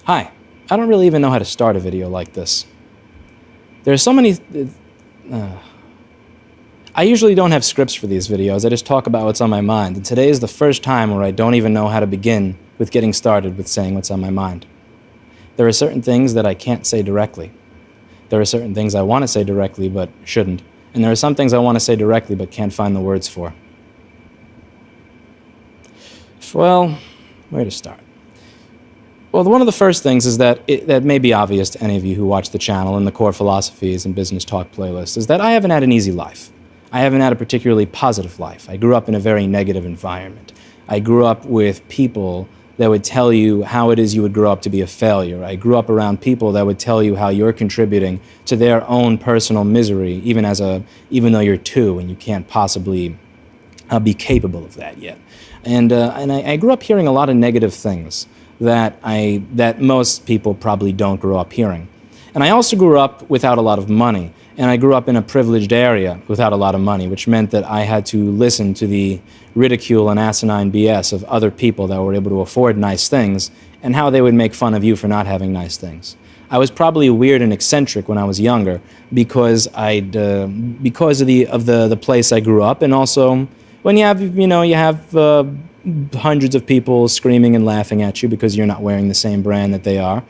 Hi, I don't really even know how to start a video like this. There are so many... I usually don't have scripts for these videos, I just talk about what's on my mind, and today is the first time where I don't even know how to begin with getting started with saying what's on my mind. There are certain things that I can't say directly. There are certain things I want to say directly but shouldn't, and there are some things I want to say directly but can't find the words for. Well, where to start? Well, one of the first things is that that may be obvious to any of you who watch the channel and the Core Philosophies and Business Talk playlist, is that I haven't had an easy life. I haven't had a particularly positive life. I grew up in a very negative environment. I grew up with people that would tell you how it is you would grow up to be a failure. I grew up around people that would tell you how you're contributing to their own personal misery, even though you're two and you can't possibly be capable of that yet. And I grew up hearing a lot of negative things that most people probably don't grow up hearing. And I also grew up without a lot of money, and I grew up in a privileged area without a lot of money, which meant that I had to listen to the ridicule and asinine BS of other people that were able to afford nice things and how they would make fun of you for not having nice things. I was probably weird and eccentric when I was younger because of the place I grew up, and also when you have hundreds of people screaming and laughing at you because you're not wearing the same brand that they are.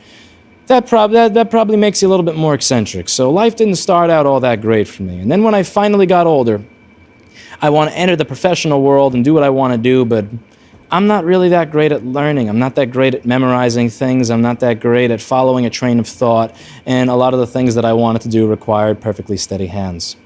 That probably makes you a little bit more eccentric. So life didn't start out all that great for me. And then when I finally got older, I want to enter the professional world and do what I want to do, but I'm not really that great at learning. I'm not that great at memorizing things. I'm not that great at following a train of thought. And a lot of the things that I wanted to do required perfectly steady hands.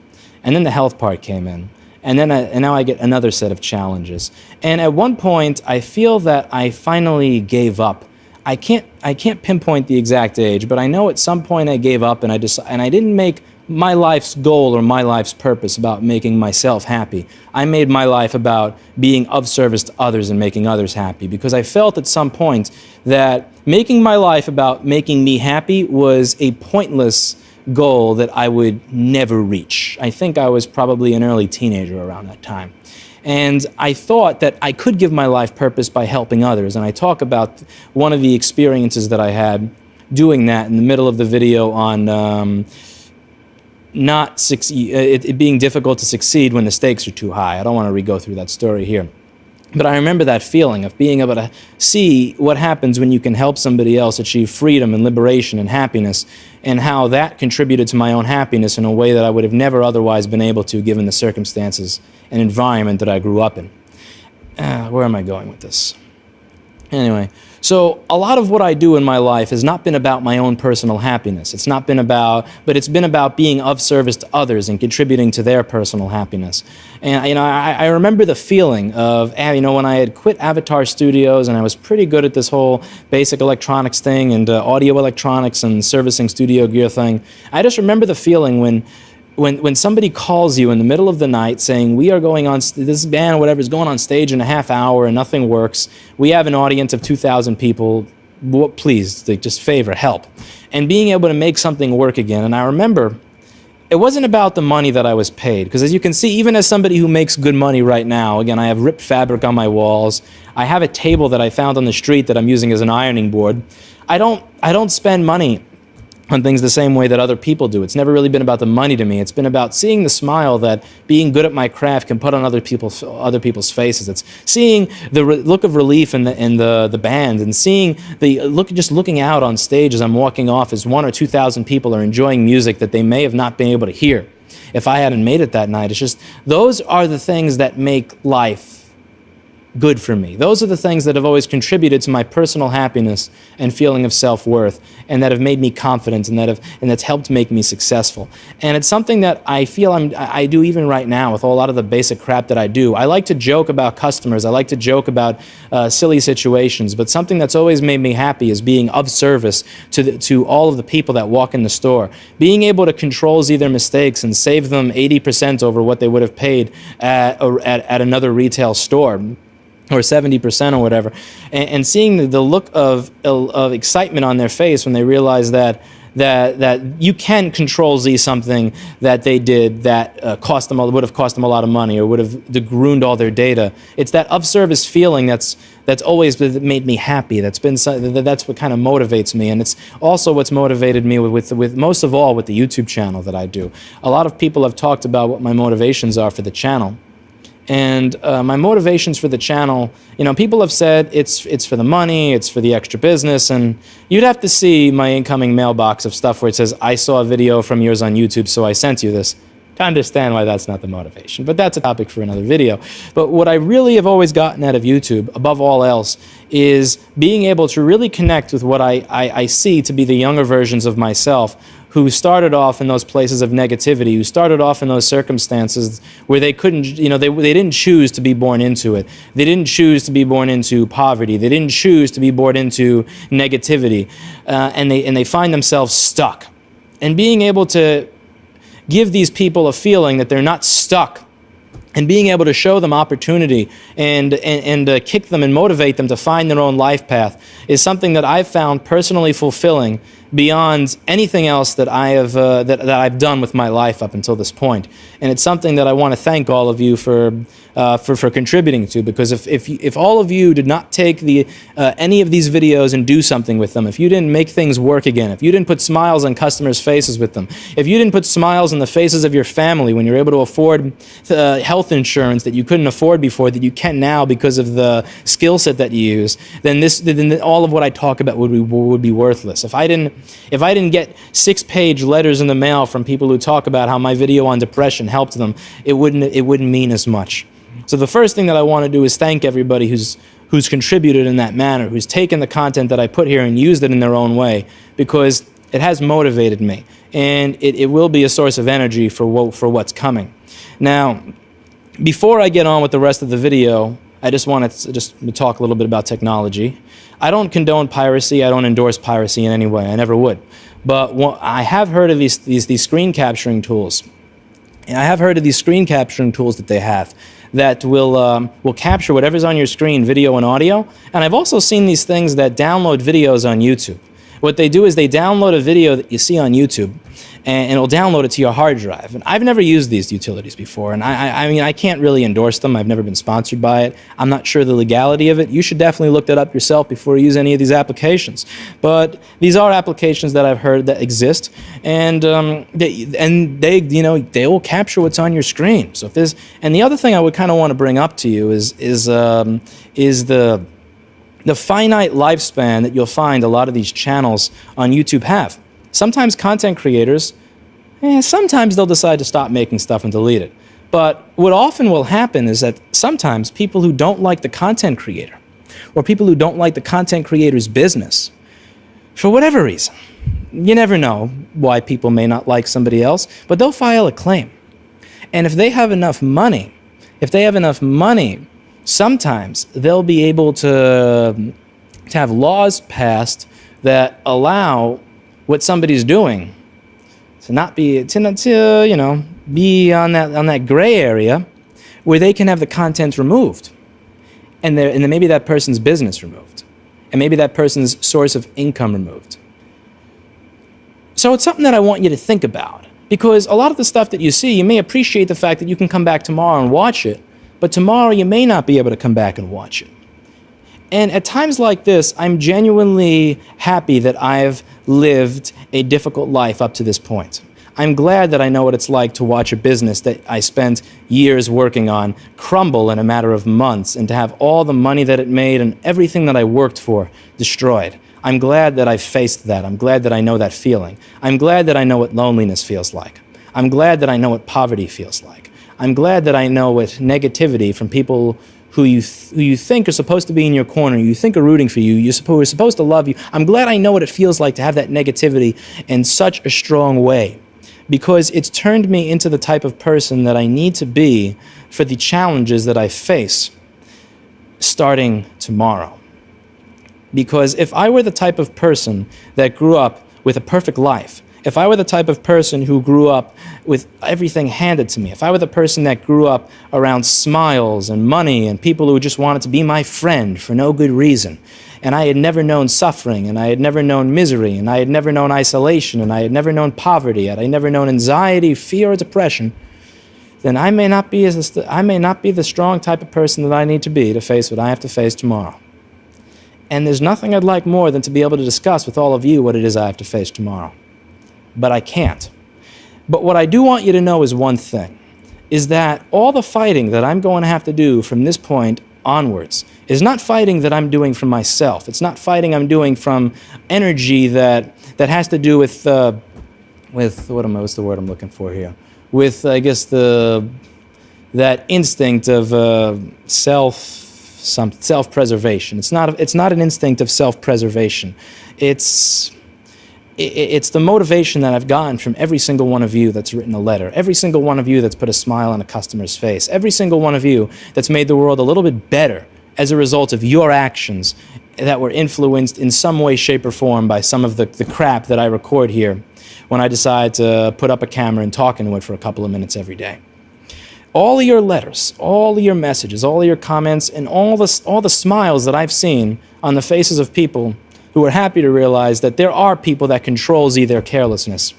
And then the health part came in. And now I get another set of challenges. And at one point, I feel that I finally gave up. I can't pinpoint the exact age, but I know at some point I gave up, and I didn't make my life's goal or my life's purpose about making myself happy. I made my life about being of service to others and making others happy, because I felt at some point that making my life about making me happy was a pointless goal that I would never reach. I think I was probably an early teenager around that time. And I thought that I could give my life purpose by helping others. And I talk about one of the experiences that I had doing that in the middle of the video on it being difficult to succeed when the stakes are too high. I don't want to re-go through that story here. But I remember that feeling of being able to see what happens when you can help somebody else achieve freedom and liberation and happiness, and how that contributed to my own happiness in a way that I would have never otherwise been able to, given the circumstances and environment that I grew up in. Where am I going with this? Anyway, so a lot of what I do in my life has not been about my own personal happiness. It's been about being of service to others and contributing to their personal happiness. And I remember the feeling of, when I had quit Avatar Studios and I was pretty good at this whole basic electronics thing and audio electronics and servicing studio gear thing. I just remember the feeling when somebody calls you in the middle of the night saying, we are going on, this band or whatever is going on stage in a half hour and nothing works. We have an audience of 2,000 people. Please, just favor, help. And being able to make something work again. And I remember it wasn't about the money that I was paid. Because as you can see, even as somebody who makes good money right now, again, I have ripped fabric on my walls. I have a table that I found on the street that I'm using as an ironing board. I don't spend money on things the same way that other people do. It's never really been about the money to me. It's been about seeing the smile that being good at my craft can put on other people's faces. It's seeing the look of relief in the band, and seeing just looking out on stage as I'm walking off as 1,000 or 2,000 people are enjoying music that they may have not been able to hear if I hadn't made it that night. It's just, those are the things that make life good for me. Those are the things that have always contributed to my personal happiness and feeling of self-worth, and that have made me confident, and that's helped make me successful. And it's something that I feel I do even right now with a lot of the basic crap that I do. I like to joke about customers. I like to joke about silly situations, but something that's always made me happy is being of service to all of the people that walk in the store. Being able to control Z their mistakes and save them 80% over what they would have paid at another retail store, or 70% or whatever, and seeing the look of excitement on their face when they realize that that you can control Z something that they did that would have cost them a lot of money or would have ruined all their data. It's that of service feeling that's always made me happy. That's what kind of motivates me, and it's also what's motivated me with most of all with the YouTube channel that I do. A lot of people have talked about what my motivations are for the channel. And my motivations for the channel, people have said it's for the money, it's for the extra business, and you'd have to see my incoming mailbox of stuff where it says, I saw a video from yours on YouTube, so I sent you this, to understand why that's not the motivation. But that's a topic for another video. But what I really have always gotten out of YouTube, above all else, is being able to really connect with what I see to be the younger versions of myself, who started off in those places of negativity, who started off in those circumstances where they couldn't, they didn't choose to be born into it. They didn't choose to be born into poverty. They didn't choose to be born into negativity. And they find themselves stuck. And being able to give these people a feeling that they're not stuck, and being able to show them opportunity and kick them and motivate them to find their own life path is something that I've found personally fulfilling beyond anything else that I have that I've done with my life up until this point. And it's something that I want to thank all of you for contributing to, because if all of you did not take any of these videos and do something with them, if you didn't make things work again, if you didn't put smiles on customers' faces with them, if you didn't put smiles on the faces of your family when you're able to afford health insurance that you couldn't afford before that you can now because of the skill set that you use, then all of what I talk about would be worthless. If I didn't get 6-page letters in the mail from people who talk about how my video on depression helped them, it wouldn't mean as much. So the first thing that I want to do is thank everybody who's contributed in that manner, who's taken the content that I put here and used it in their own way, because it has motivated me, and it will be a source of energy for what's coming. Now, before I get on with the rest of the video, I just want to talk a little bit about technology. I don't condone piracy. I don't endorse piracy in any way. I never would. But I have heard of these screen capturing tools. And I have heard of these screen capturing tools that they have that will capture whatever's on your screen, video and audio. And I've also seen these things that download videos on YouTube. What they do is they download a video that you see on YouTube, and it'll download it to your hard drive. And I've never used these utilities before, and I mean, I can't really endorse them. I've never been sponsored by it. I'm not sure the legality of it. You should definitely look that up yourself before you use any of these applications. But these are applications that I've heard that exist, and they will capture what's on your screen. So if there's, and the other thing I would kind of want to bring up to you is the finite lifespan that you'll find a lot of these channels on YouTube have. Sometimes content creators, sometimes they'll decide to stop making stuff and delete it. But what often will happen is that sometimes people who don't like the content creator, or people who don't like the content creator's business, for whatever reason, you never know why people may not like somebody else, but they'll file a claim. And if they have enough money, sometimes they'll be able to have laws passed that allow what somebody's doing to not be be on that gray area where they can have the content removed, and then maybe that person's business removed, and maybe that person's source of income removed. So it's something that I want you to think about, because a lot of the stuff that you see, you may appreciate the fact that you can come back tomorrow and watch it, but tomorrow you may not be able to come back and watch it. And at times like this, I'm genuinely happy that I've lived a difficult life up to this point. I'm glad that I know what it's like to watch a business that I spent years working on crumble in a matter of months, and to have all the money that it made and everything that I worked for destroyed. I'm glad that I've faced that. I'm glad that I know that feeling. I'm glad that I know what loneliness feels like. I'm glad that I know what poverty feels like. I'm glad that I know what negativity from people who you think are supposed to be in your corner, you think are rooting for you, who are supposed to love you. I'm glad I know what it feels like to have that negativity in such a strong way, because it's turned me into the type of person that I need to be for the challenges that I face starting tomorrow. Because if I were the type of person that grew up with a perfect life, if I were the type of person who grew up with everything handed to me, if I were the person that grew up around smiles and money and people who just wanted to be my friend for no good reason, and I had never known suffering, and I had never known misery, and I had never known isolation, and I had never known poverty, and I had never known anxiety, fear, or depression, then I may not be the strong type of person that I need to be to face what I have to face tomorrow. And there's nothing I'd like more than to be able to discuss with all of you what it is I have to face tomorrow. But I can't. But what I do want you to know is one thing, is that all the fighting that I'm going to have to do from this point onwards is not fighting that I'm doing from myself. It's not fighting I'm doing from energy that has to do with what's the word I'm looking for here? With, I guess, that instinct of self-preservation. It's not an instinct of self-preservation. It's the motivation that I've gotten from every single one of you that's written a letter, every single one of you that's put a smile on a customer's face, every single one of you that's made the world a little bit better as a result of your actions that were influenced in some way, shape, or form by some of the crap that I record here when I decide to put up a camera and talk into it for a couple of minutes every day. All of your letters, all of your messages, all of your comments, and all the smiles that I've seen on the faces of people who are happy to realize that there are people that control their carelessness.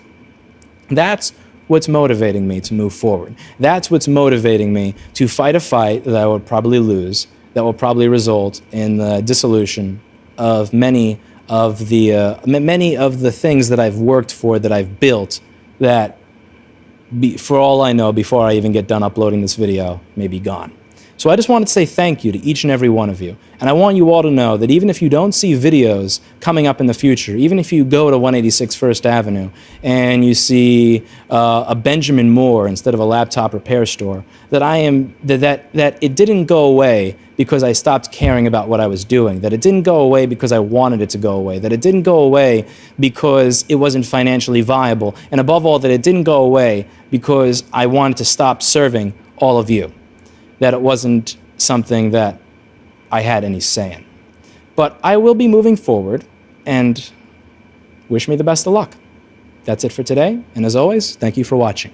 That's what's motivating me to move forward. That's what's motivating me to fight a fight that I will probably lose, that will probably result in the dissolution of many of the things that I've worked for, that I've built, that, for all I know, before I even get done uploading this video, may be gone. So I just wanted to say thank you to each and every one of you. And I want you all to know that even if you don't see videos coming up in the future, even if you go to 186 First Avenue and you see a Benjamin Moore instead of a laptop repair store, that it didn't go away because I stopped caring about what I was doing, that it didn't go away because I wanted it to go away, that it didn't go away because it wasn't financially viable, and above all, that it didn't go away because I wanted to stop serving all of you, that it wasn't something that I had any say in. But I will be moving forward, and wish me the best of luck. That's it for today, and as always, thank you for watching.